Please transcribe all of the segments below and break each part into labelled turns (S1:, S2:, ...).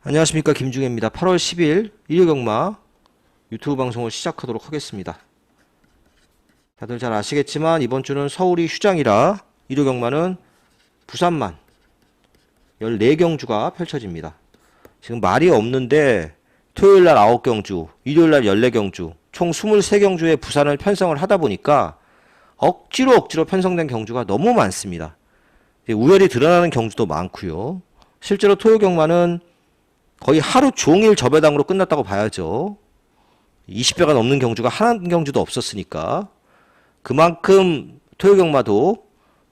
S1: 안녕하십니까, 김중혜입니다. 8월 10일 일요경마 유튜브 방송을 시작하도록 하겠습니다. 다들 잘 아시겠지만 이번 주는 서울이 휴장이라 일요경마는 부산만 14경주가 펼쳐집니다. 지금 말이 없는데 토요일날 9경주, 일요일날 14경주, 총 23경주의 부산을 편성을 하다 보니까 억지로 편성된 경주가 너무 많습니다. 우열이 드러나는 경주도 많고요. 실제로 토요경마는 거의 하루 종일 저배당으로 끝났다고 봐야죠. 20배가 넘는 경주가 한 경주도 없었으니까 그만큼 토요경마도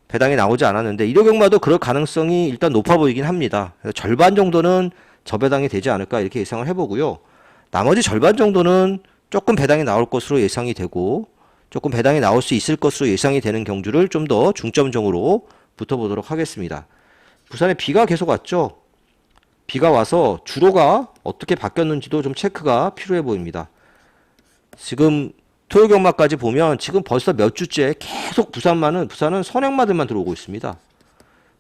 S1: 배당이 나오지 않았는데 일요경마도 그럴 가능성이 일단 높아 보이긴 합니다. 그래서 절반 정도는 저배당이 되지 않을까 이렇게 예상을 해보고요. 나머지 절반 정도는 조금 배당이 나올 것으로 예상이 되고 조금 배당이 나올 수 있을 것으로 예상이 되는 경주를 좀 더 중점적으로 붙어보도록 하겠습니다. 부산에 비가 계속 왔죠. 비가 와서 주로가 어떻게 바뀌었는지도 좀 체크가 필요해 보입니다. 지금 토요경마까지 보면 지금 벌써 몇 주째 계속 부산은 선행마들만 들어오고 있습니다.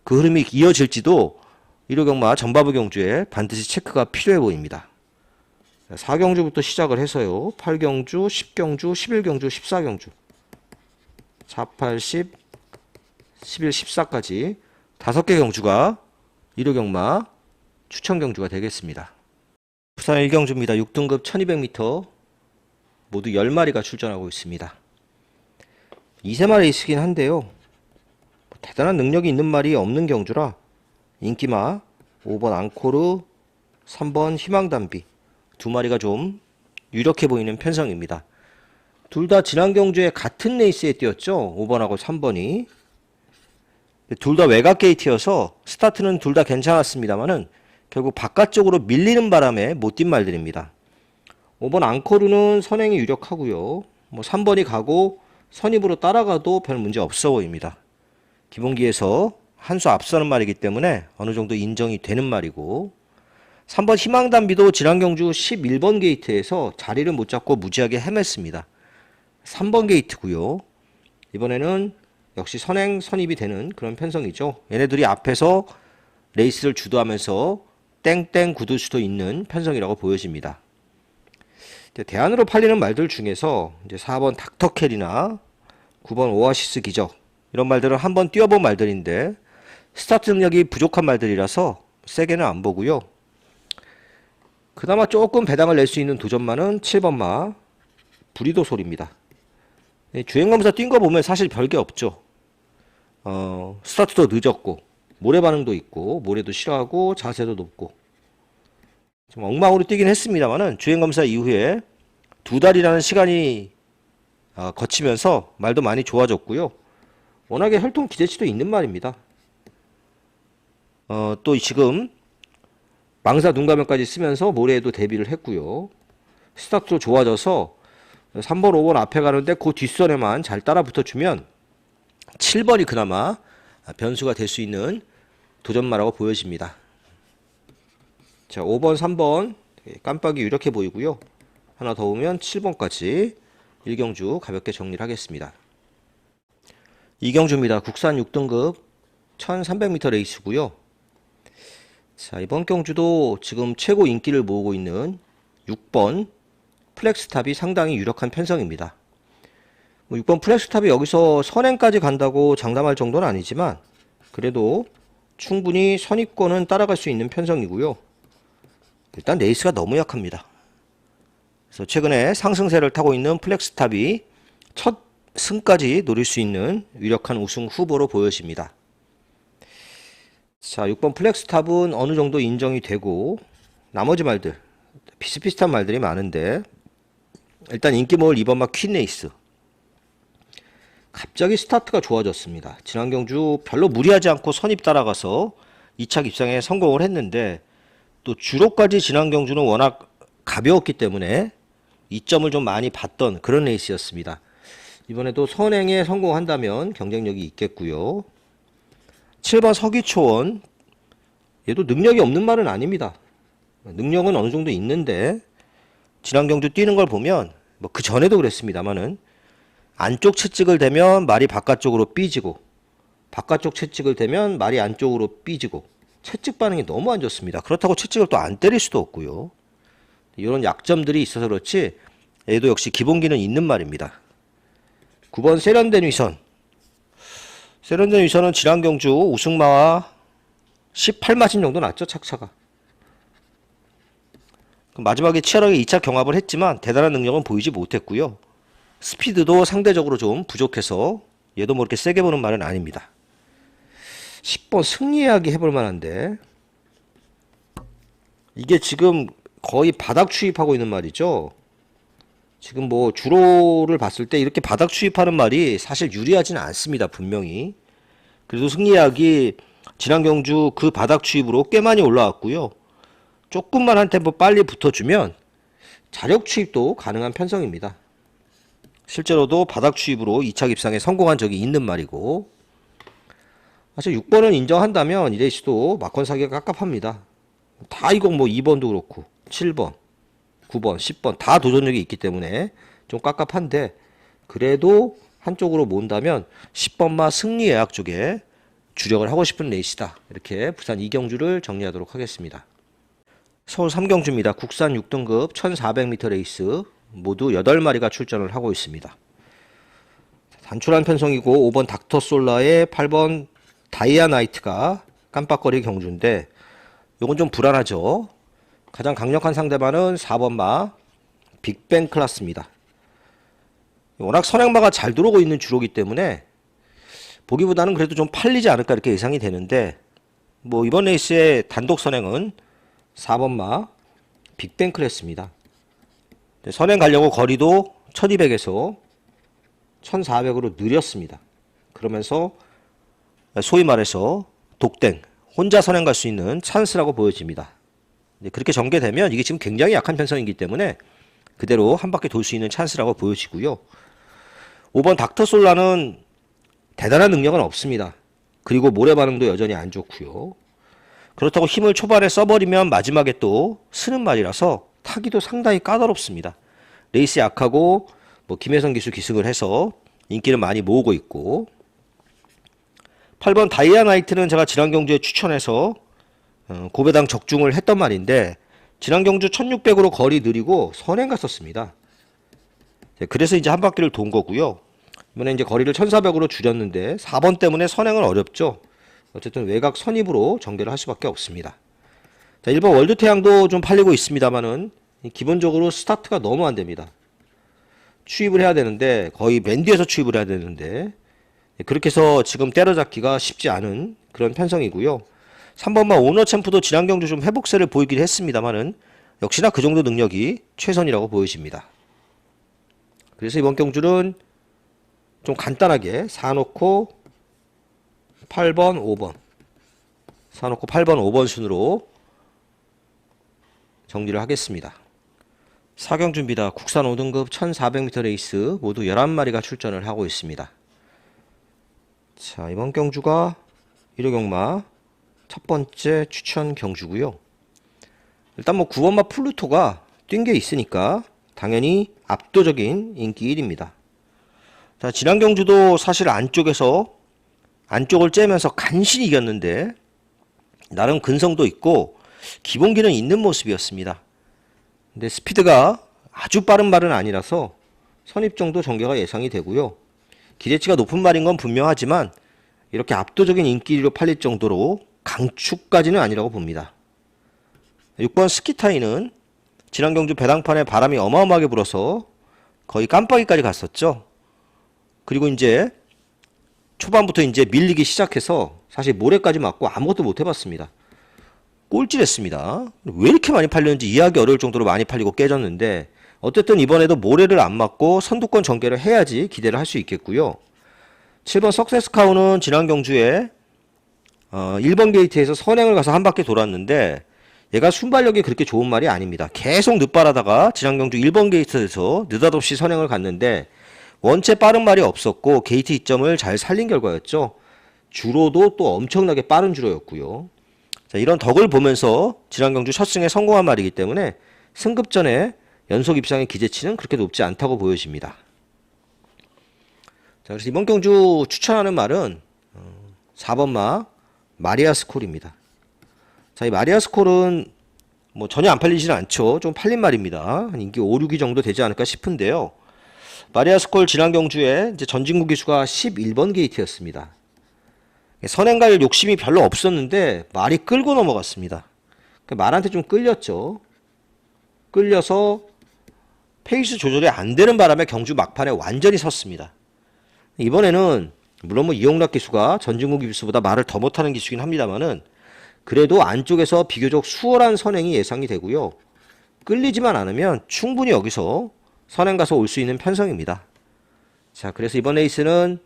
S1: 그 흐름이 이어질지도 일요경마 전바부 경주에 반드시 체크가 필요해 보입니다. 4경주부터 시작을 해서요. 8경주, 10경주, 11경주, 14경주 4, 8, 10, 11, 14까지 5개 경주가 일요경마 추천 경주가 되겠습니다. 부산 1경주입니다. 6등급 1200m 모두 10마리가 출전하고 있습니다. 2세마 레이스긴 한데요. 대단한 능력이 있는 말이 없는 경주라 인기마 5번 앙코르, 3번 희망담비 2마리가 좀 유력해 보이는 편성입니다. 둘 다 지난 경주에 같은 레이스에 뛰었죠. 5번하고 3번이. 둘 다 외곽 게이트여서 스타트는 둘 다 괜찮았습니다만은 결국 바깥쪽으로 밀리는 바람에 못 뛴 말들입니다. 5번 앙코르는 선행이 유력하고요. 3번이 가고 선입으로 따라가도 별 문제 없어 보입니다. 기본기에서 한 수 앞서는 말이기 때문에 어느 정도 인정이 되는 말이고 3번 희망담비도 지난 경주 11번 게이트에서 자리를 못 잡고 무지하게 헤맸습니다. 3번 게이트고요. 이번에는 역시 선행 선입이 되는 그런 편성이죠. 얘네들이 앞에서 레이스를 주도하면서 땡땡 굳을 수도 있는 편성이라고 보여집니다. 대안으로 팔리는 말들 중에서 이제 4번 닥터켈이나 9번 오아시스 기적 이런 말들은 한번 뛰어본 말들인데 스타트 능력이 부족한 말들이라서 세게는 안 보고요. 그나마 조금 배당을 낼 수 있는 도전마는 7번마 부리도 소리입니다. 주행검사 뛴 거 보면 사실 별게 없죠. 스타트도 늦었고 모래 반응도 있고 모래도 싫어하고 자세도 높고 좀 엉망으로 뛰긴 했습니다만은 주행검사 이후에 2달이라는 시간이 거치면서 말도 많이 좋아졌고요. 워낙에 혈통 기대치도 있는 말입니다. 또 지금 망사 눈가면까지 쓰면서 모래에도 데뷔를 했고요. 스타트도 좋아져서 3번, 5번 앞에 가는데 그 뒷선에만 잘 따라 붙어주면 7번이 그나마 변수가 될 수 있는 도전마라고 보여집니다. 자, 5번, 3번 깜빡이 유력해 보이고요. 하나 더 오면 7번까지 1경주 가볍게 정리를 하겠습니다. 2경주입니다. 국산 6등급 1300m 레이스고요. 자, 이번 경주도 지금 최고 인기를 모으고 있는 6번 플렉스탑이 상당히 유력한 편성입니다. 6번 플렉스탑이 여기서 선행까지 간다고 장담할 정도는 아니지만 그래도 충분히 선입권은 따라갈 수 있는 편성이고요. 일단 레이스가 너무 약합니다. 그래서 최근에 상승세를 타고 있는 플렉스탑이 첫 승까지 노릴 수 있는 유력한 우승 후보로 보여집니다. 자, 6번 플렉스탑은 어느 정도 인정이 되고 나머지 말들 비슷비슷한 말들이 많은데 일단 인기 모을 2번마 퀸레이스 갑자기 스타트가 좋아졌습니다. 지난 경주 별로 무리하지 않고 선입 따라가서 2차 입상에 성공을 했는데 또 주로까지 지난 경주는 워낙 가벼웠기 때문에 이점을 좀 많이 봤던 그런 레이스였습니다. 이번에도 선행에 성공한다면 경쟁력이 있겠고요. 7번 서기초원 얘도 능력이 없는 말은 아닙니다. 능력은 어느 정도 있는데 지난 경주 뛰는 걸 보면 그 전에도 그랬습니다만은 안쪽 채찍을 대면 말이 바깥쪽으로 삐지고 바깥쪽 채찍을 대면 말이 안쪽으로 삐지고 채찍 반응이 너무 안 좋습니다. 그렇다고 채찍을 또 안 때릴 수도 없고요. 이런 약점들이 있어서 그렇지 얘도 역시 기본기는 있는 말입니다. 9번 세련된 위선. 세련된 위선은 지난 경주 우승마와 18마진 정도 났죠, 착차가. 마지막에 치열하게 2차 경합을 했지만 대단한 능력은 보이지 못했고요. 스피드도 상대적으로 좀 부족해서 얘도 뭐 이렇게 세게 보는 말은 아닙니다. 10번 승리하기 해볼 만한데 이게 지금 거의 바닥 추입하고 있는 말이죠. 지금 뭐 주로를 봤을 때 이렇게 바닥 추입하는 말이 사실 유리하지는 않습니다. 분명히. 그래도 승리하기 지난 경주 그 바닥 추입으로 꽤 많이 올라왔고요. 조금만 한 템포 빨리 붙어주면 자력 추입도 가능한 편성입니다. 실제로도 바닥 추입으로 2차 입상에 성공한 적이 있는 말이고 사실 6번은 인정한다면 이 레이스도 막권 사기가 깝깝합니다. 다 이거 뭐 2번도 그렇고 7번, 9번, 10번 다 도전력이 있기 때문에 좀 깝깝한데 그래도 한쪽으로 모은다면 10번마 승리 예약 쪽에 주력을 하고 싶은 레이스다. 이렇게 부산 2경주를 정리하도록 하겠습니다. 서울 3경주입니다. 국산 6등급 1400m 레이스 모두 8마리가 출전을 하고 있습니다. 단출한 편성이고 5번 닥터솔라의 8번 다이아나이트가 깜빡거리 경주인데 요건 좀 불안하죠. 가장 강력한 상대방은 4번마 빅뱅 클래스입니다. 워낙 선행마가 잘 들어오고 있는 주로기 때문에 보기보다는 그래도 좀 팔리지 않을까 이렇게 예상이 되는데 뭐 이번 레이스의 단독 선행은 4번마 빅뱅 클래스입니다. 선행 가려고 거리도 1200에서 1400으로 느렸습니다. 그러면서 소위 말해서 독땡 혼자 선행 갈 수 있는 찬스라고 보여집니다. 그렇게 전개되면 이게 지금 굉장히 약한 편성이기 때문에 그대로 한 바퀴 돌 수 있는 찬스라고 보여지고요. 5번 닥터솔라는 대단한 능력은 없습니다. 그리고 모래 반응도 여전히 안 좋고요. 그렇다고 힘을 초반에 써버리면 마지막에 또 쓰는 말이라서 타기도 상당히 까다롭습니다. 레이스 약하고 뭐 김혜성 기수 기승을 해서 인기를 많이 모으고 있고 8번 다이아나이트는 제가 지난 경주에 추천해서 고배당 적중을 했던 말인데 지난 경주 1600으로 거리 느리고 선행 갔었습니다. 그래서 이제 한 바퀴를 돈 거고요. 이번에 이제 거리를 1400으로 줄였는데 4번 때문에 선행은 어렵죠. 어쨌든 외곽 선입으로 전개를 할 수밖에 없습니다. 자, 1번 월드태양도 좀 팔리고 있습니다만은 기본적으로 스타트가 너무 안 됩니다. 추입을 해야 되는데 거의 맨 뒤에서 추입을 해야 되는데 그렇게 해서 지금 때려잡기가 쉽지 않은 그런 편성이고요. 3번만 오너 챔프도 지난 경주 좀 회복세를 보이긴 했습니다만은 역시나 그 정도 능력이 최선이라고 보여집니다. 그래서 이번 경주는 좀 간단하게 사놓고 8번, 5번 사놓고 8번, 5번 순으로 정리를 하겠습니다. 4경주입니다. 국산 5등급 1400m 레이스 모두 11마리가 출전을 하고 있습니다. 자, 이번 경주가 1호 경마 첫 번째 추천 경주고요. 일단 뭐 9번마 플루토가 뛴 게 있으니까 당연히 압도적인 인기 1위입니다. 자, 지난 경주도 사실 안쪽을 째면서 간신히 이겼는데 나름 근성도 있고 기본기는 있는 모습이었습니다. 근데 스피드가 아주 빠른 말은 아니라서 선입 정도 전개가 예상이 되고요. 기대치가 높은 말인 건 분명하지만 이렇게 압도적인 인기로 팔릴 정도로 강추까지는 아니라고 봅니다. 6번 스키타이는 지난 경주 배당판에 바람이 어마어마하게 불어서 거의 깜빡이까지 갔었죠. 그리고 이제 초반부터 이제 밀리기 시작해서 사실 모래까지 맞고 아무것도 못 해봤습니다. 꼴찌했습니다. 왜 이렇게 많이 팔렸는지 이해하기 어려울 정도로 많이 팔리고 깨졌는데 어쨌든 이번에도 모래를 안 맞고 선두권 전개를 해야지 기대를 할 수 있겠고요. 7번 석세스카우는 지난 경주에 1번 게이트에서 선행을 가서 한 바퀴 돌았는데 얘가 순발력이 그렇게 좋은 말이 아닙니다. 계속 늦발하다가 지난 경주 1번 게이트에서 느닷없이 선행을 갔는데 원체 빠른 말이 없었고 게이트 이점을 잘 살린 결과였죠. 주로도 또 엄청나게 빠른 주로였고요. 자, 이런 덕을 보면서 지난 경주 첫 승에 성공한 말이기 때문에 승급 전에 연속 입상의 기대치는 그렇게 높지 않다고 보여집니다. 자, 그래서 이번 경주 추천하는 말은 4번마 마리아 스콜입니다. 자, 이 마리아스콜은 뭐 전혀 안 팔리지는 않죠. 좀 팔린 말입니다. 한 인기 5, 6위 정도 되지 않을까 싶은데요. 마리아스콜 지난 경주에 이제 전진구 기수가 11번 게이트였습니다. 선행갈 욕심이 별로 없었는데 말이 끌고 넘어갔습니다. 말한테 좀 끌렸죠. 끌려서 페이스 조절이 안 되는 바람에 경주 막판에 완전히 섰습니다. 이번에는 물론 뭐 이용락 기수가 전진구 기수보다 말을 더 못하는 기수긴 합니다만은 그래도 안쪽에서 비교적 수월한 선행이 예상이 되고요. 끌리지만 않으면 충분히 여기서 선행 가서 올 수 있는 편성입니다. 자, 그래서 이번 레이스는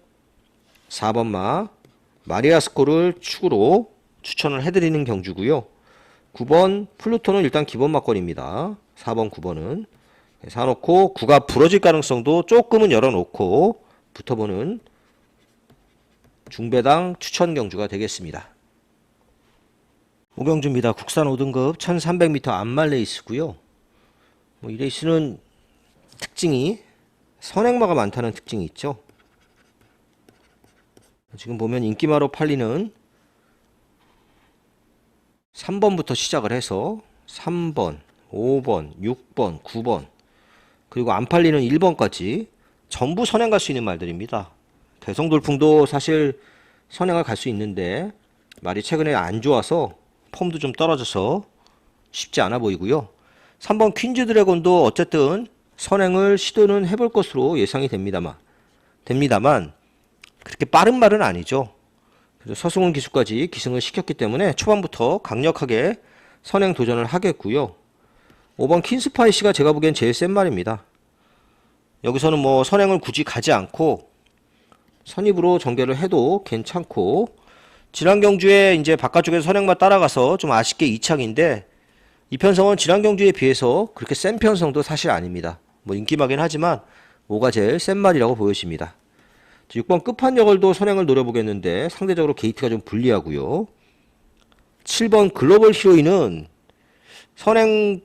S1: 4번 마 마리아스코를 축으로 추천을 해드리는 경주고요. 9번 플루토는 일단 기본 막걸리입니다. 4번, 9번은 사놓고 9가 부러질 가능성도 조금은 열어놓고 붙어보는 중배당 추천 경주가 되겠습니다. 5경주입니다. 국산 5등급 1300m 안말 레이스고요. 이 레이스는 특징이 선행마가 많다는 특징이 있죠. 지금 보면 인기마로 팔리는 3번부터 시작을 해서 3번, 5번, 6번, 9번 그리고 안 팔리는 1번까지 전부 선행 갈 수 있는 말들입니다. 대성돌풍도 사실 선행을 갈 수 있는데 말이 최근에 안 좋아서 폼도 좀 떨어져서 쉽지 않아 보이고요. 3번 퀸즈 드래곤도 어쨌든 선행을 시도는 해볼 것으로 예상이 됩니다만 그렇게 빠른 말은 아니죠. 그래서 서승훈 기수까지 기승을 시켰기 때문에 초반부터 강력하게 선행 도전을 하겠고요. 5번 퀸스파이시가 제가 보기엔 제일 센 말입니다. 여기서는 뭐 선행을 굳이 가지 않고 선입으로 전개를 해도 괜찮고 지난 경주에 이제 바깥쪽에서 선행만 따라가서 좀 아쉽게 2착인데 이 편성은 지난 경주에 비해서 그렇게 센 편성도 사실 아닙니다. 뭐 인기마긴 하지만 5가 제일 센 말이라고 보여집니다. 6번 끝판여걸도 선행을 노려보겠는데 상대적으로 게이트가 좀 불리하고요. 7번 글로벌 히로인은 선행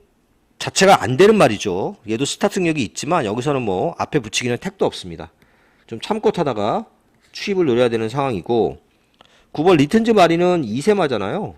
S1: 자체가 안 되는 말이죠. 얘도 스타트 능력이 있지만 여기서는 뭐 앞에 붙이기는 택도 없습니다. 좀 참고 타다가 추입을 노려야 되는 상황이고 9번 리튼즈 마리는 2세마잖아요.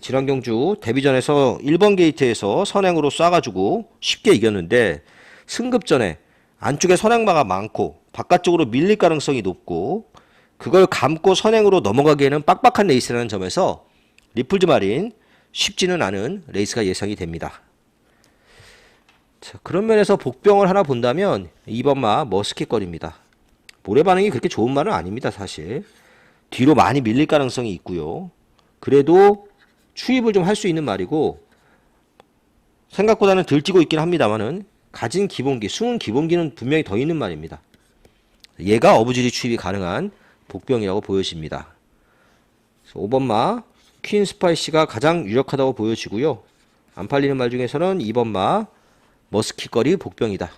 S1: 지난 경주 데뷔전에서 1번 게이트에서 선행으로 쏴가지고 쉽게 이겼는데 승급전에 안쪽에 선행마가 많고 바깥쪽으로 밀릴 가능성이 높고 그걸 감고 선행으로 넘어가기에는 빡빡한 레이스라는 점에서 리플즈 마린 쉽지는 않은 레이스가 예상이 됩니다. 자, 그런 면에서 복병을 하나 본다면 2번 마 머스킷 거리입니다. 모래 반응이 그렇게 좋은 말은 아닙니다. 사실 뒤로 많이 밀릴 가능성이 있고요. 그래도 추입을 좀 할 수 있는 말이고 생각보다는 덜 뛰고 있긴 합니다만은 가진 기본기, 숨은 기본기는 분명히 더 있는 말입니다. 얘가 어부지리 추입이 가능한 복병이라고 보여집니다. 5번 마 퀸 스파이시가 가장 유력하다고 보여지고요. 안 팔리는 말 중에서는 2번 마 머스킷거리 복병이다.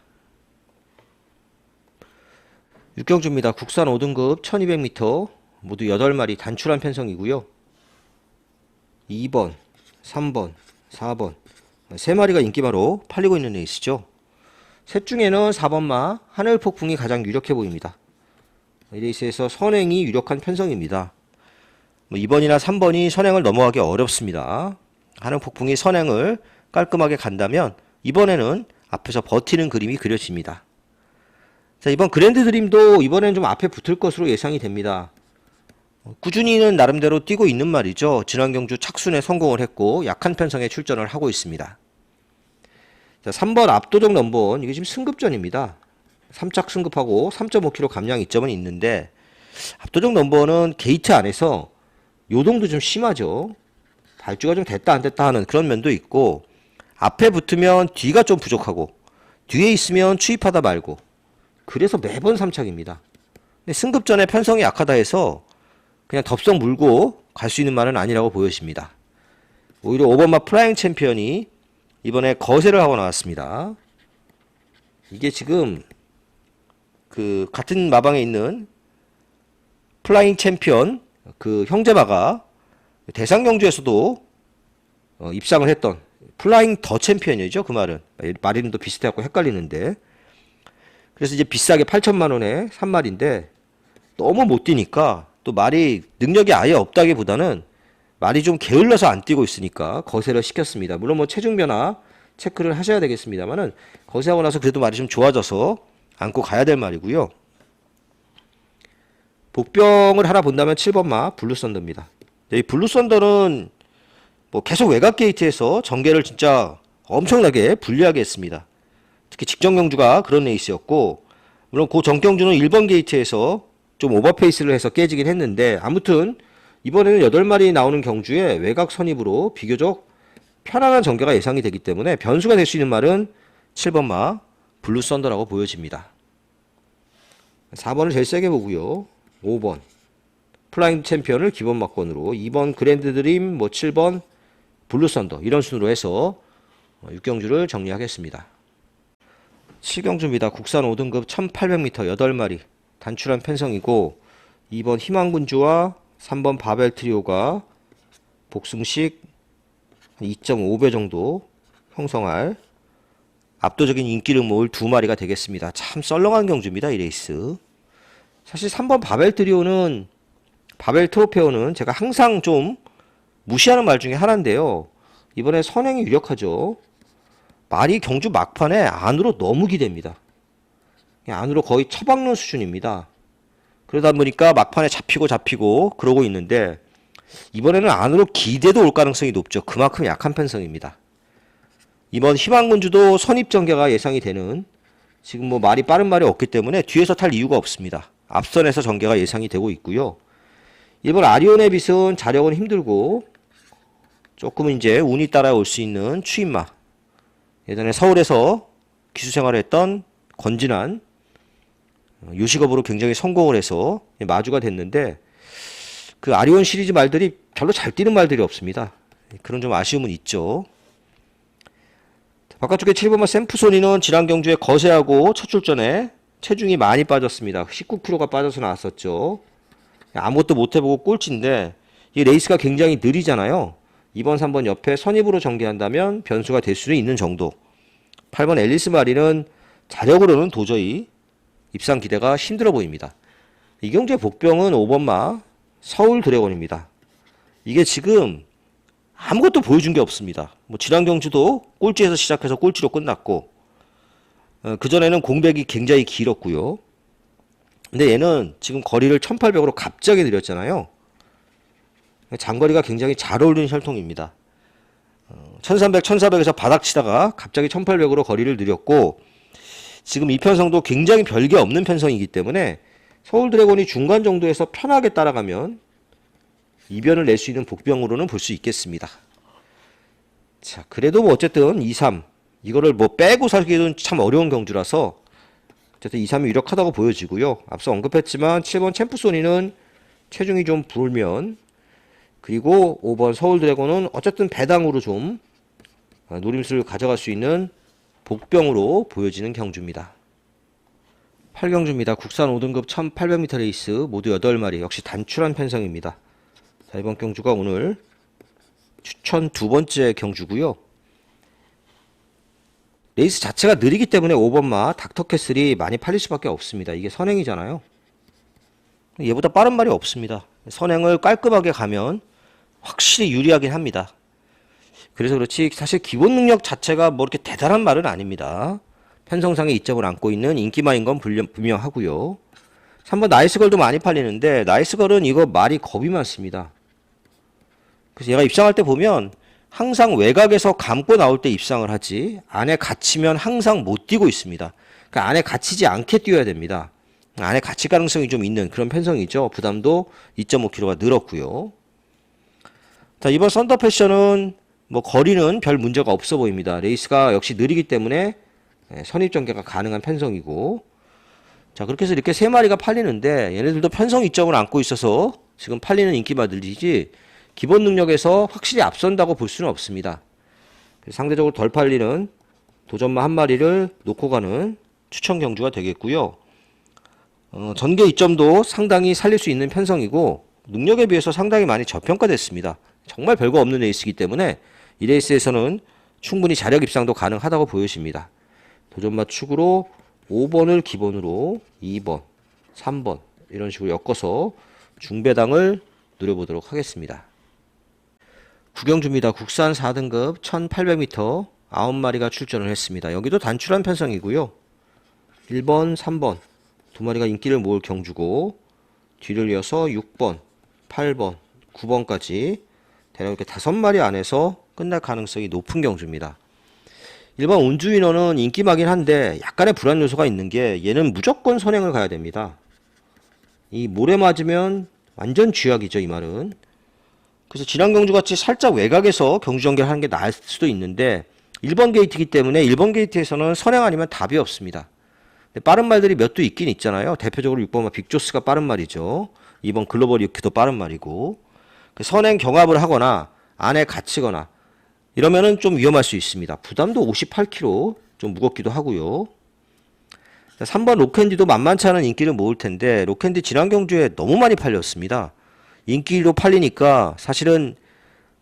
S1: 6경주입니다. 국산 5등급 1200m 모두 8마리 단출한 편성이고요. 2번, 3번, 4번 3마리가 인기마로 팔리고 있는 레이스죠. 셋 중에는 4번마 하늘폭풍이 가장 유력해 보입니다. 이 레이스에서 선행이 유력한 편성입니다. 2번이나 3번이 선행을 넘어가기 어렵습니다. 하늘폭풍이 선행을 깔끔하게 간다면 이번에는 앞에서 버티는 그림이 그려집니다. 자, 이번 그랜드 드림도 이번에는 좀 앞에 붙을 것으로 예상이 됩니다. 꾸준히는 나름대로 뛰고 있는 말이죠. 지난 경주 착순에 성공을 했고 약한 편성에 출전을 하고 있습니다. 자, 3번 압도적 넘버원 이게 지금 승급전입니다. 3착 승급하고 3.5kg 감량 이점은 있는데 압도적 넘버원은 게이트 안에서 요동도 좀 심하죠. 발주가 좀 됐다 안 됐다 하는 그런 면도 있고 앞에 붙으면 뒤가 좀 부족하고 뒤에 있으면 추입하다 말고 그래서 매번 3착입니다. 근데 승급전에 편성이 약하다 해서 그냥 덥석 물고 갈 수 있는 말은 아니라고 보여집니다. 오히려 5번마 플라잉 챔피언이 이번에 거세를 하고 나왔습니다. 이게 지금 그 같은 마방에 있는 플라잉 챔피언 그 형제마가 대상 경주에서도 입상을 했던 플라잉 더 챔피언이죠. 그 말은 말 이름도 비슷해갖고 헷갈리는데 그래서 이제 비싸게 8천만원에 산 말인데 너무 못 뛰니까 또 말이 능력이 아예 없다기보다는 말이 좀 게을러서 안 뛰고 있으니까 거세를 시켰습니다. 물론 뭐 체중 변화 체크를 하셔야 되겠습니다만은 거세하고 나서 그래도 말이 좀 좋아져서 안고 가야 될 말이고요. 복병을 하나 본다면 7번 마 블루썬더입니다. 이 블루썬더는 뭐 계속 외곽 게이트에서 전개를 진짜 엄청나게 불리하게 했습니다. 특히 직전 경주가 그런 레이스였고, 물론 그 전 경주는 1번 게이트에서 좀 오버페이스를 해서 깨지긴 했는데, 아무튼 이번에는 8마리 나오는 경주에 외곽 선입으로 비교적 편안한 전개가 예상이 되기 때문에 변수가 될 수 있는 말은 7번 마 블루 썬더라고 보여집니다. 4번을 제일 세게 보고요. 5번 플라잉 챔피언을 기본 막번으로, 2번 그랜드 드림, 뭐 7번 블루 썬더, 이런 순으로 해서 6경주를 정리하겠습니다. 7경주입니다. 국산 5등급 1800m 8마리 단출한 편성이고, 2번 희망군주와 3번 바벨 트리오가 복승식 2.5배 정도 형성할 압도적인 인기를 모을 2마리가 되겠습니다. 참 썰렁한 경주입니다, 이 레이스. 사실 3번 바벨 트리오는, 바벨 트로페오는 제가 항상 좀 무시하는 말 중에 하나인데요. 이번에 선행이 유력하죠. 말이 경주 막판에 안으로 너무 기댑니다. 안으로 거의 처박는 수준입니다. 그러다 보니까 막판에 잡히고 그러고 있는데, 이번에는 안으로 기대도 올 가능성이 높죠. 그만큼 약한 편성입니다. 이번 희망군주도 선입 전개가 예상이 되는, 지금 뭐 말이 빠른 말이 없기 때문에 뒤에서 탈 이유가 없습니다. 앞선에서 전개가 예상이 되고 있고요. 1번 아리온의 빛은 자력은 힘들고 조금은 이제 운이 따라올 수 있는 추임마, 예전에 서울에서 기수생활을 했던 권진한 요식업으로 굉장히 성공을 해서 마주가 됐는데, 그 아리온 시리즈 말들이 별로 잘 뛰는 말들이 없습니다. 그런 좀 아쉬움은 있죠. 바깥쪽에 7번마 샘프소니는 지난 경주에 거세하고 첫 출전에 체중이 많이 빠졌습니다. 19kg가 빠져서 나왔었죠. 아무것도 못 해보고 꼴찌인데, 이 레이스가 굉장히 느리잖아요. 2번, 3번 옆에 선입으로 전개한다면 변수가 될 수는 있는 정도. 8번 앨리스 마리는 자력으로는 도저히 입상 기대가 힘들어 보입니다. 이 경주의 복병은 5번마 서울 드래곤입니다. 이게 지금 아무것도 보여준 게 없습니다. 뭐 지난 경주도 꼴찌에서 시작해서 꼴찌로 끝났고, 그전에는 공백이 굉장히 길었고요. 근데 얘는 지금 거리를 1800으로 갑자기 늘렸잖아요. 장거리가 굉장히 잘 어울리는 혈통입니다. 1300, 1400에서 바닥 치다가 갑자기 1800으로 거리를 늘렸고, 지금 이 편성도 굉장히 별게 없는 편성이기 때문에 서울 드래곤이 중간 정도에서 편하게 따라가면 이변을 낼 수 있는 복병으로는 볼 수 있겠습니다. 자, 그래도 뭐 어쨌든 2, 3 이거를 뭐 빼고 살기는 참 어려운 경주라서 어쨌든 2, 3이 유력하다고 보여지고요. 앞서 언급했지만 7번 챔프소니는 체중이 좀 불면, 그리고 5번 서울 드래곤은 어쨌든 배당으로 좀 노림수를 가져갈 수 있는 복병으로 보여지는 경주입니다. 8경주입니다. 국산 5등급 1800m 레이스 모두 8마리, 역시 단출한 편성입니다. 자, 이번 경주가 오늘 추천 2번째 경주고요. 레이스 자체가 느리기 때문에 5번마 닥터캐슬이 많이 팔릴 수밖에 없습니다. 이게 선행이잖아요. 얘보다 빠른 말이 없습니다. 선행을 깔끔하게 가면 확실히 유리하긴 합니다. 그래서 그렇지 사실 기본 능력 자체가 뭐 이렇게 대단한 말은 아닙니다. 편성상의 이점을 안고 있는 인기마인 건 분명하고요. 3번 나이스걸도 많이 팔리는데, 나이스걸은 이거 말이 겁이 많습니다. 그래서 얘가 입상할 때 보면 항상 외곽에서 감고 나올 때 입상을 하지, 안에 갇히면 항상 못 뛰고 있습니다. 그러니까 안에 갇히지 않게 뛰어야 됩니다. 안에 갇힐 가능성이 좀 있는 그런 편성이죠. 부담도 2.5kg가 늘었고요. 자, 이번 썬더 패션은 뭐 거리는 별 문제가 없어 보입니다. 레이스가 역시 느리기 때문에 선입 전개가 가능한 편성이고, 자, 그렇게 해서 이렇게 3마리가 팔리는데, 얘네들도 편성 이점을 안고 있어서 지금 팔리는 인기마들이지 기본 능력에서 확실히 앞선다고 볼 수는 없습니다. 상대적으로 덜 팔리는 도전마 한 마리를 놓고 가는 추천 경주가 되겠고요. 전개 이점도 상당히 살릴 수 있는 편성이고, 능력에 비해서 상당히 많이 저평가됐습니다. 정말 별거 없는 레이스이기 때문에 이 레이스에서는 충분히 자력 입상도 가능하다고 보여집니다. 도전마 축으로 5번을 기본으로 2번, 3번 이런 식으로 엮어서 중배당을 노려보도록 하겠습니다. 구경주입니다. 국산 4등급 1800m 9마리가 출전을 했습니다. 여기도 단출한 편성이고요. 1번, 3번 두 마리가 인기를 모을 경주고, 뒤를 이어서 6번, 8번, 9번까지 대략 이렇게 5마리 안에서 끝날 가능성이 높은 경주입니다. 일반 온주인어는 인기마긴 한데 약간의 불안 요소가 있는 게, 얘는 무조건 선행을 가야 됩니다. 이 모래 맞으면 완전 쥐약이죠, 이 말은. 그래서 지난 경주같이 살짝 외곽에서 경주 전개를 하는 게 나을 수도 있는데, 1번 게이트이기 때문에 1번 게이트에서는 선행 아니면 답이 없습니다. 빠른 말들이 몇 도 있긴 있잖아요. 대표적으로 6번 빅조스가 빠른 말이죠. 2번 글로벌 유키도 빠른 말이고, 선행 경합을 하거나 안에 갇히거나 이러면은 좀 위험할 수 있습니다. 부담도 58kg, 좀 무겁기도 하고요. 3번 로캔디도 만만치 않은 인기를 모을 텐데, 로캔디 지난 경주에 너무 많이 팔렸습니다. 인기로 팔리니까 사실은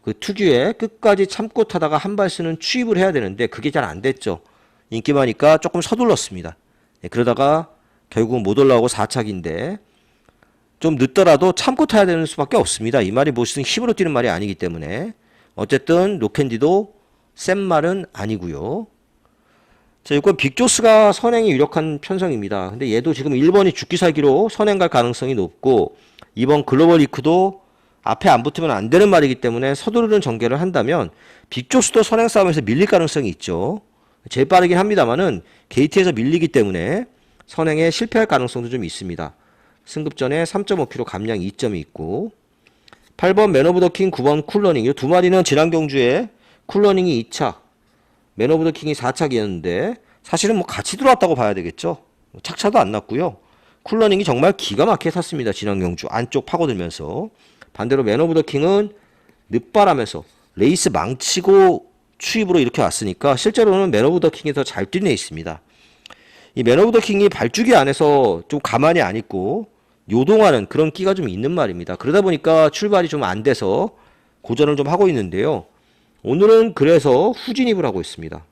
S1: 그 특유의 끝까지 참고 타다가 한 발 쓰는 추입을 해야 되는데 그게 잘 안 됐죠. 인기 많으니까 조금 서둘렀습니다. 그러다가 결국은 못 올라오고 4착인데, 좀 늦더라도 참고 타야 되는 수밖에 없습니다. 이 말이 무슨 힘으로 뛰는 말이 아니기 때문에. 어쨌든 로캔디도 센 말은 아니고요. 자, 이건 빅조스가 선행이 유력한 편성입니다. 근데 얘도 지금 1번이 죽기 살기로 선행 갈 가능성이 높고, 2번 글로벌 이크도 앞에 안 붙으면 안 되는 말이기 때문에 서두르는 전개를 한다면 빅조스도 선행 싸움에서 밀릴 가능성이 있죠. 제일 빠르긴 합니다만은 게이트에서 밀리기 때문에 선행에 실패할 가능성도 좀 있습니다. 승급전에 3.5kg 감량 2점이 있고, 8번 맨 오브 더 킹, 9번 쿨러닝. 이 두 마리는 지난 경주에 쿨러닝이 2착, 맨 오브 더 킹이 4착이었는데 사실은 뭐 같이 들어왔다고 봐야 되겠죠. 착차도 안 났고요. 쿨러닝이 정말 기가 막히게 탔습니다. 지난 경주 안쪽 파고들면서. 반대로 맨 오브 더 킹은 늦바람에서 레이스 망치고 추입으로 이렇게 왔으니까 실제로는 맨 오브 더 킹이 더 잘 뛴 레이스입니다. 이 맨 오브 더 킹이 발주기 안에서 좀 가만히 안 있고 요동하는 그런 끼가 좀 있는 말입니다. 그러다 보니까 출발이 좀 안 돼서 고전을 좀 하고 있는데요. 오늘은 그래서 후진입을 하고 있습니다.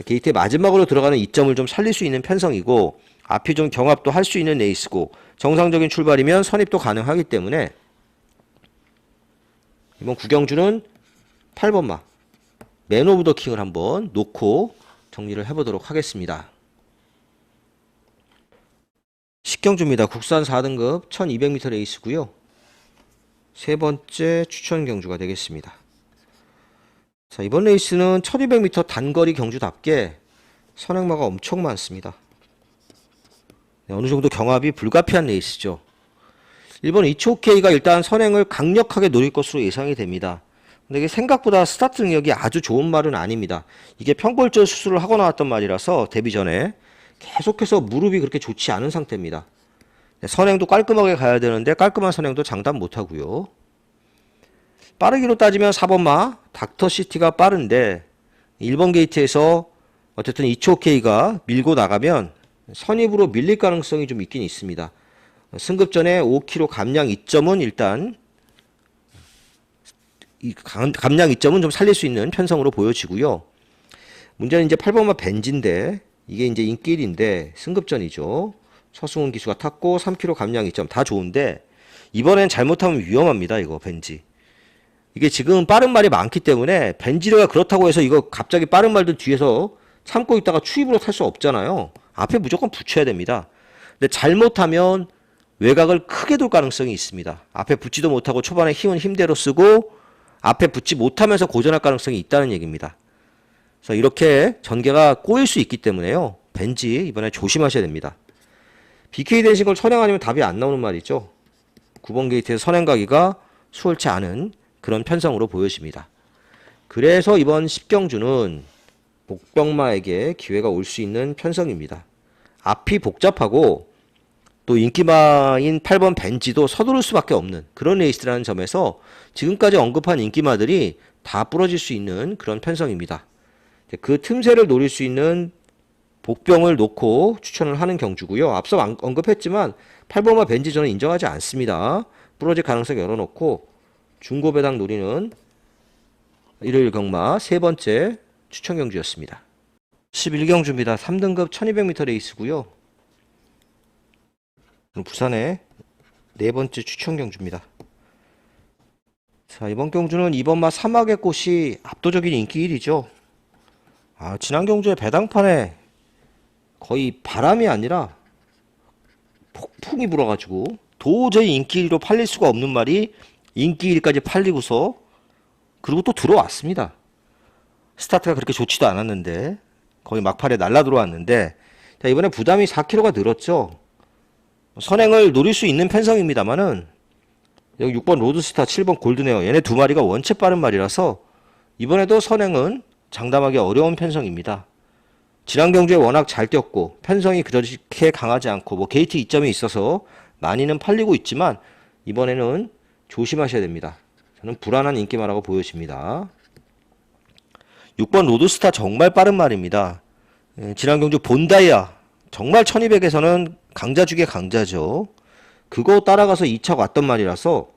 S1: 게이트의 마지막으로 들어가는 이점을 좀 살릴 수 있는 편성이고, 앞이 좀 경합도 할 수 있는 레이스고, 정상적인 출발이면 선입도 가능하기 때문에 이번 구경주는 8번마 맨 오브 더 킹을 한번 놓고 정리를 해보도록 하겠습니다. 10경주입니다. 국산 4등급 1200m 레이스고요. 세 번째 추천 경주가 되겠습니다. 자, 이번 레이스는 1200m 단거리 경주답게 선행마가 엄청 많습니다. 네, 어느 정도 경합이 불가피한 레이스죠. 1번 이초케이가 일단 선행을 강력하게 노릴 것으로 예상이 됩니다. 근데 이게 생각보다 스타트 능력이 아주 좋은 말은 아닙니다. 이게 평골절 수술을 하고 나왔던 말이라서 데뷔 전에 계속해서 무릎이 그렇게 좋지 않은 상태입니다. 네, 선행도 깔끔하게 가야 되는데 깔끔한 선행도 장담 못하고요. 빠르기로 따지면 4번마 닥터시티가 빠른데, 1번 게이트에서 어쨌든 이초케이가 밀고 나가면 선입으로 밀릴 가능성이 좀 있긴 있습니다. 승급전에 5kg 감량 2점은 일단 이 감량 2점은 좀 살릴 수 있는 편성으로 보여지고요. 문제는 이제 8번마 벤지인데, 이게 이제 인기일인데 승급전이죠. 서승훈 기수가 탔고 3kg 감량 2점 다 좋은데, 이번엔 잘못하면 위험합니다. 이거 벤지. 이게 지금 빠른 말이 많기 때문에 벤지가 그렇다고 해서 이거 갑자기 빠른 말들 뒤에서 참고 있다가 추입으로 탈 수 없잖아요. 앞에 무조건 붙여야 됩니다. 근데 잘못하면 외곽을 크게 돌 가능성이 있습니다. 앞에 붙지도 못하고 초반에 힘은 힘대로 쓰고 앞에 붙지 못하면서 고전할 가능성이 있다는 얘기입니다. 그래서 이렇게 전개가 꼬일 수 있기 때문에요. 벤지 이번에 조심하셔야 됩니다. BK 대신 걸 선행하면 답이 안 나오는 말이죠. 9번 게이트에서 선행 가기가 수월치 않은 그런 편성으로 보여집니다. 그래서 이번 10경주는 복병마에게 기회가 올 수 있는 편성입니다. 앞이 복잡하고 또 인기마인 8번 벤지도 서두를 수밖에 없는 그런 레이스라는 점에서 지금까지 언급한 인기마들이 다 부러질 수 있는 그런 편성입니다. 그 틈새를 노릴 수 있는 복병을 놓고 추천을 하는 경주고요. 앞서 언급했지만 8번마 벤지 저는 인정하지 않습니다. 부러질 가능성 열어놓고 중고 배당 노리는 일요일 경마 세 번째 추천 경주였습니다. 11경주입니다. 3등급 1200m 레이스고요. 부산의 네 번째 추천 경주입니다. 자, 이번 경주는 2번마 사막의 꽃이 압도적인 인기 1위죠. 지난 경주에 배당판에 거의 바람이 아니라 폭풍이 불어가지고 도저히 인기 1위로 팔릴 수가 없는 말이 인기 1위까지 팔리고서 그리고 또 들어왔습니다. 스타트가 그렇게 좋지도 않았는데 거의 막판에 날라 들어왔는데, 자, 이번에 부담이 4kg가 늘었죠. 선행을 노릴 수 있는 편성입니다만은 여기 6번 로드스타, 7번 골드네어, 얘네 두 마리가 원체 빠른 말이라서 이번에도 선행은 장담하기 어려운 편성입니다. 지난 경주에 워낙 잘 뛰었고 편성이 그렇게 강하지 않고 뭐 게이트 이점이 있어서 많이는 팔리고 있지만 이번에는 조심하셔야 됩니다. 저는 불안한 인기마라고 보여집니다. 6번 로드스타 정말 빠른 말입니다. 지난 경주 본다이아 정말 1200에서는 강자 중에 강자죠. 그거 따라가서 2차 왔던 말이라서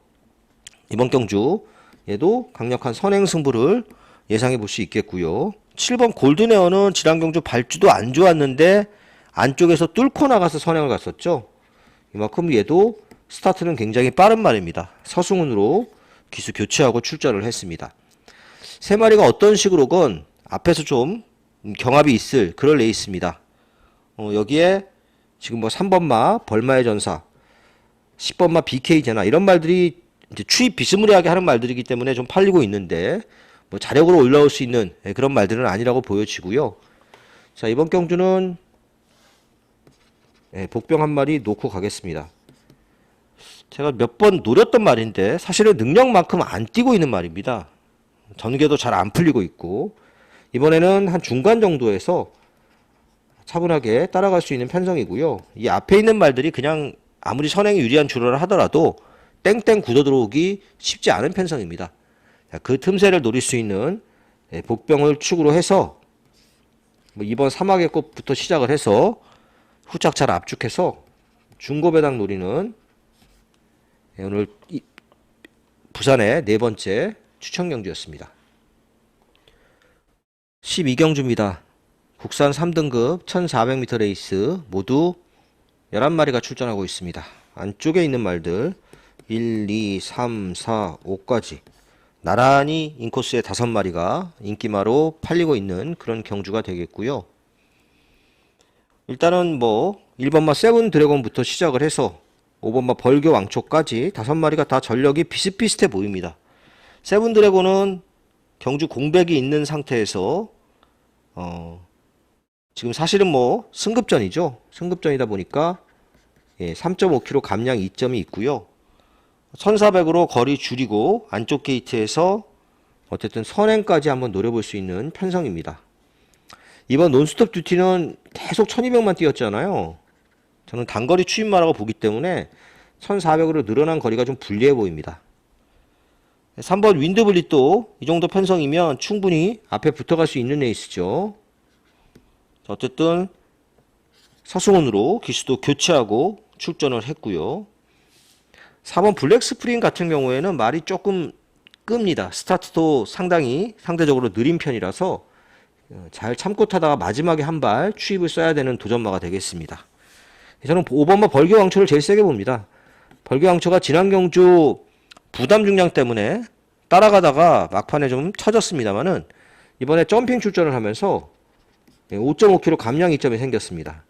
S1: 이번 경주 얘도 강력한 선행 승부를 예상해 볼 수 있겠고요. 7번 골드네어는 지난 경주 발주도 안 좋았는데 안쪽에서 뚫고 나가서 선행을 갔었죠. 이만큼 얘도 스타트는 굉장히 빠른 말입니다. 서승훈으로 기수 교체하고 출전을 했습니다. 세 마리가 어떤 식으로건 앞에서 좀 경합이 있을 그럴 레이스입니다. 여기에 지금 뭐 3번마 벌마의 전사, 10번마 BK제나 이런 말들이 이제 추입 비스무리하게 하는 말들이기 때문에 좀 팔리고 있는데 뭐 자력으로 올라올 수 있는 그런 말들은 아니라고 보여지고요. 자, 이번 경주는 복병 한 마리 놓고 가겠습니다. 제가 몇 번 노렸던 말인데 사실은 능력만큼 안 뛰고 있는 말입니다. 전개도 잘 안 풀리고 있고 이번에는 한 중간 정도에서 차분하게 따라갈 수 있는 편성이고요. 이 앞에 있는 말들이 그냥 아무리 선행이 유리한 주로를 하더라도 땡땡 굳어 들어오기 쉽지 않은 편성입니다. 그 틈새를 노릴 수 있는 복병을 축으로 해서 이번 사막의 꽃부터 시작을 해서 후착 잘 압축해서 중고배당 노리는 오늘 부산의 네 번째 추천 경주였습니다. 12경주입니다. 국산 3등급 1400m 레이스 모두 11마리가 출전하고 있습니다. 안쪽에 있는 말들 1, 2, 3, 4, 5까지 나란히 인코스의 5마리가 인기마로 팔리고 있는 그런 경주가 되겠고요. 일단은 뭐 1번마 세븐 드래곤부터 시작을 해서 5번마 벌교 왕초까지 5마리가 다 전력이 비슷비슷해 보입니다. 세븐 드래곤은 경주 공백이 있는 상태에서 지금 사실은 뭐 승급전이죠. 승급전이다 보니까 3.5km 감량 2점이 있고요. 1400으로 거리 줄이고 안쪽 게이트에서 어쨌든 선행까지 한번 노려볼 수 있는 편성입니다. 이번 논스톱 듀티는 계속 1200만 뛰었잖아요. 저는 단거리 추임마라고 보기 때문에 1400으로 늘어난 거리가 좀 불리해 보입니다. 3번 윈드블릿도 이 정도 편성이면 충분히 앞에 붙어갈 수 있는 레이스죠. 어쨌든 서승훈으로 기수도 교체하고 출전을 했고요. 4번 블랙 스프링 같은 경우에는 말이 조금 끕니다. 스타트도 상대적으로 느린 편이라서 잘 참고 타다가 마지막에 한 발 추입을 써야 되는 도전마가 되겠습니다. 저는 5번마 벌교왕초를 제일 세게 봅니다. 벌교왕초가 지난 경주 부담 중량 때문에 따라가다가 막판에 좀 처졌습니다만은 이번에 점핑 출전을 하면서 5.5km 감량 2점이 생겼습니다.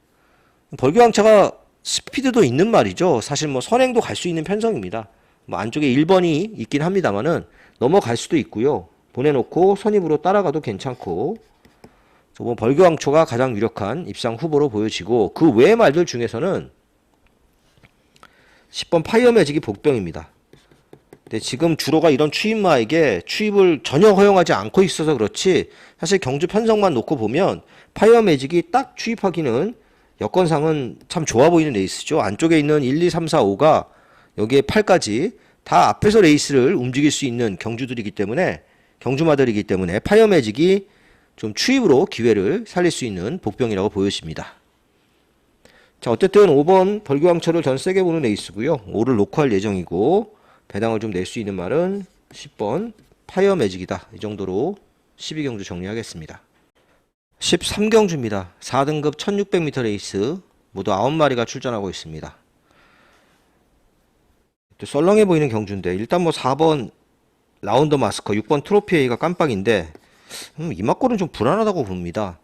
S1: 벌교왕차가 스피드도 있는 말이죠. 사실 뭐 선행도 갈 수 있는 편성입니다. 뭐 안쪽에 1번이 있긴 합니다만은 넘어갈 수도 있고요. 보내놓고 선입으로 따라가도 괜찮고, 뭐 벌교왕초가 가장 유력한 입상 후보로 보여지고, 그 외의 말들 중에서는 10번 파이어 매직이 복병입니다. 근데 지금 주로가 이런 추입마에게 추입을 전혀 허용하지 않고 있어서 그렇지, 사실 경주 편성만 놓고 보면 파이어 매직이 딱 추입하기는 여건상은 참 좋아 보이는 레이스죠. 안쪽에 있는 1, 2, 3, 4, 5가 여기에 8까지 다 앞에서 레이스를 움직일 수 있는 경주들이기 때문에, 경주마들이기 때문에 파이어 매직이 좀 추입으로 기회를 살릴 수 있는 복병이라고 보여집니다. 자, 어쨌든 5번 벌교왕초를 전 세게 보는 레이스고요. 5를 놓고 할 예정이고, 배당을 좀 낼 수 있는 말은 10번 파이어 매직이다. 이 정도로 12경주 정리하겠습니다. 13경주입니다. 4등급 1600m 레이스 모두 9마리가 출전하고 있습니다. 또 썰렁해 보이는 경주인데, 일단 뭐 4번 라운더 마스커 6번 트로피에이가 깜빡인데 이 막골은 좀 불안하다고 봅니다.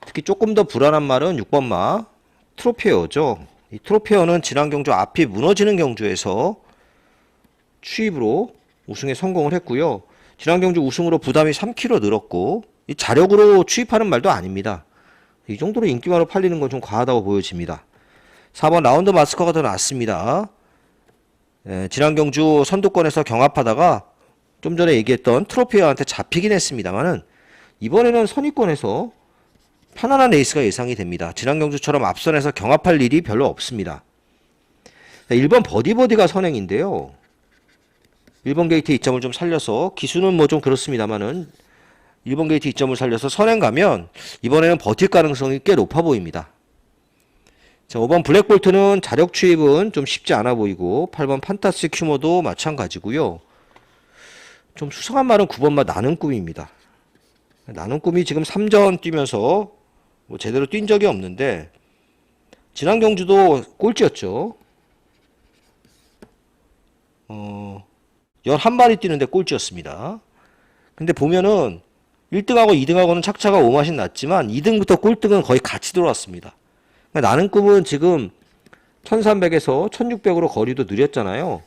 S1: 특히 조금 더 불안한 말은 6번 마 트로피에어죠. 이 트로피에어는 지난 경주 앞이 무너지는 경주에서 추입으로 우승에 성공을 했고요. 지난 경주 우승으로 부담이 3kg 늘었고 이 자력으로 추입하는 말도 아닙니다. 이 정도로 인기마로 팔리는 건 좀 과하다고 보여집니다. 4번 라운드 마스커가 더 낫습니다. 지난 경주 선두권에서 경합하다가 좀 전에 얘기했던 트로피에어한테 잡히긴 했습니다만은 이번에는 선의권에서 편안한 레이스가 예상이 됩니다. 지난 경주처럼 앞선에서 경합할 일이 별로 없습니다. 1번 버디버디가 선행인데요. 1번 게이트 2점을 좀 살려서 기수는 뭐 좀 그렇습니다만은 1번 게이트 2점을 살려서 선행 가면 이번에는 버틸 가능성이 꽤 높아 보입니다. 자, 5번 블랙볼트는 자력 추입은 좀 쉽지 않아 보이고 8번 판타스틱 휴머도 마찬가지고요. 좀 수상한 말은 9번 말 나는 꿈입니다. 나는 꿈이 지금 3전 뛰면서 뭐 제대로 뛴 적이 없는데 지난 경주도 꼴찌였죠. 11마리 뛰는데 꼴찌였습니다. 근데 보면은 1등하고 2등하고는 착차가 5맛이 났지만 2등부터 꼴등은 거의 같이 들어왔습니다. 나는 꿈은 지금 1300에서 1600으로 거리도 느렸잖아요.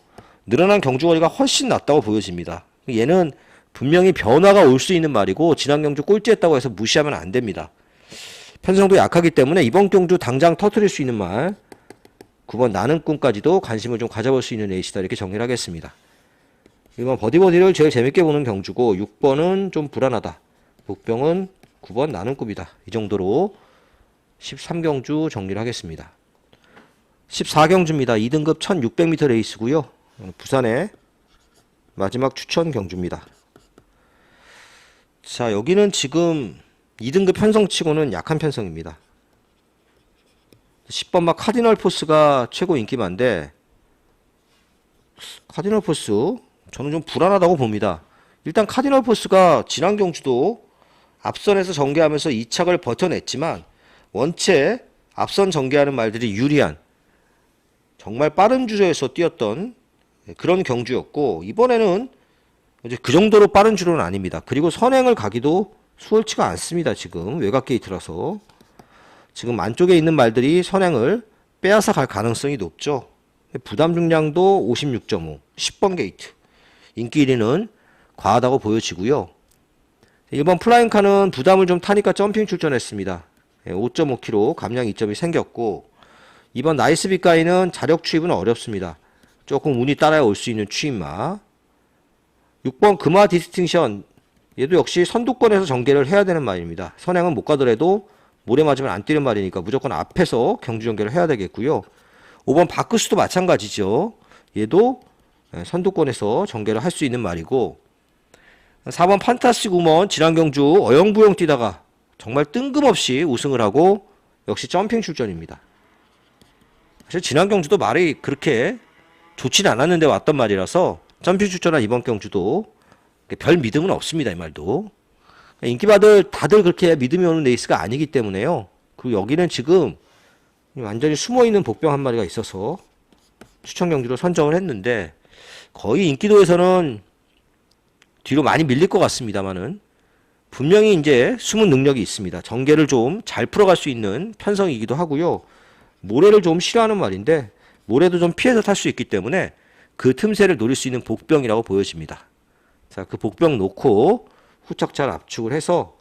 S1: 늘어난 경주 거리가 훨씬 낫다고 보여집니다. 얘는 분명히 변화가 올 수 있는 말이고 지난 경주 꼴찌했다고 해서 무시하면 안 됩니다. 편성도 약하기 때문에 이번 경주 당장 터뜨릴 수 있는 말 9번 나는 꿈까지도 관심을 좀 가져볼 수 있는 레이스다 이렇게 정리를 하겠습니다. 1번 버디버디를 제일 재밌게 보는 경주고 6번은 좀 불안하다. 복병은 9번 나는 꿈이다. 이 정도로 13경주 정리를 하겠습니다. 14경주입니다. 2등급 1600m 레이스고요. 부산의 마지막 추천 경주입니다. 자, 여기는 지금 2등급 편성치고는 약한 편성입니다. 10번 막 카디널 포스가 최고 인기만데 카디널 포스 저는 좀 불안하다고 봅니다. 일단 카디널 포스가 지난 경주도 앞선에서 전개하면서 2착을 버텨냈지만 원체 앞선 전개하는 말들이 유리한 정말 빠른 주조에서 뛰었던 그런 경주였고 이번에는 이제 그 정도로 빠른 주로는 아닙니다. 그리고 선행을 가기도 수월치가 않습니다. 지금 외곽 게이트라서 지금 안쪽에 있는 말들이 선행을 빼앗아 갈 가능성이 높죠. 부담 중량도 56.5 10번 게이트 인기 1위는 과하다고 보여지고요. 1번 플라잉카는 부담을 좀 타니까 점핑 출전했습니다. 5.5kg 감량 2점이 생겼고 2번 나이스 빅가이는 자력 추입은 어렵습니다. 조금 운이 따라올 수 있는 추입마. 6번 금화 디스팅션 얘도 역시 선두권에서 전개를 해야 되는 말입니다. 선행은 못 가더라도 모래 맞으면 안 뛰는 말이니까 무조건 앞에서 경주 전개를 해야 되겠고요. 5번 바크스도 마찬가지죠. 얘도 선두권에서 전개를 할 수 있는 말이고 4번 판타스틱 우먼 지난 경주 어영부영 뛰다가 정말 뜬금없이 우승을 하고 역시 점핑 출전입니다. 사실 지난 경주도 말이 그렇게 좋진 않았는데 왔던 말이라서 점핑 출전한 이번 경주도 별 믿음은 없습니다. 이 말도 인기받을 다들 그렇게 믿음이 오는 레이스가 아니기 때문에요. 그리고 여기는 지금 완전히 숨어있는 복병 한 마리가 있어서 추천 경주로 선정을 했는데 거의 인기도에서는 뒤로 많이 밀릴 것 같습니다만은 분명히 이제 숨은 능력이 있습니다. 전개를 좀 잘 풀어갈 수 있는 편성이기도 하고요. 모래를 좀 싫어하는 말인데 모래도 좀 피해서 탈 수 있기 때문에 그 틈새를 노릴 수 있는 복병이라고 보여집니다. 자, 그 복병 놓고 후착 잘 압축을 해서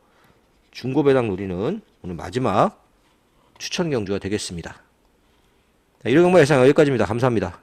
S1: 중고 배당 노리는 오늘 마지막 추천 경주가 되겠습니다. 자, 1호 경마 예상 여기까지입니다. 감사합니다.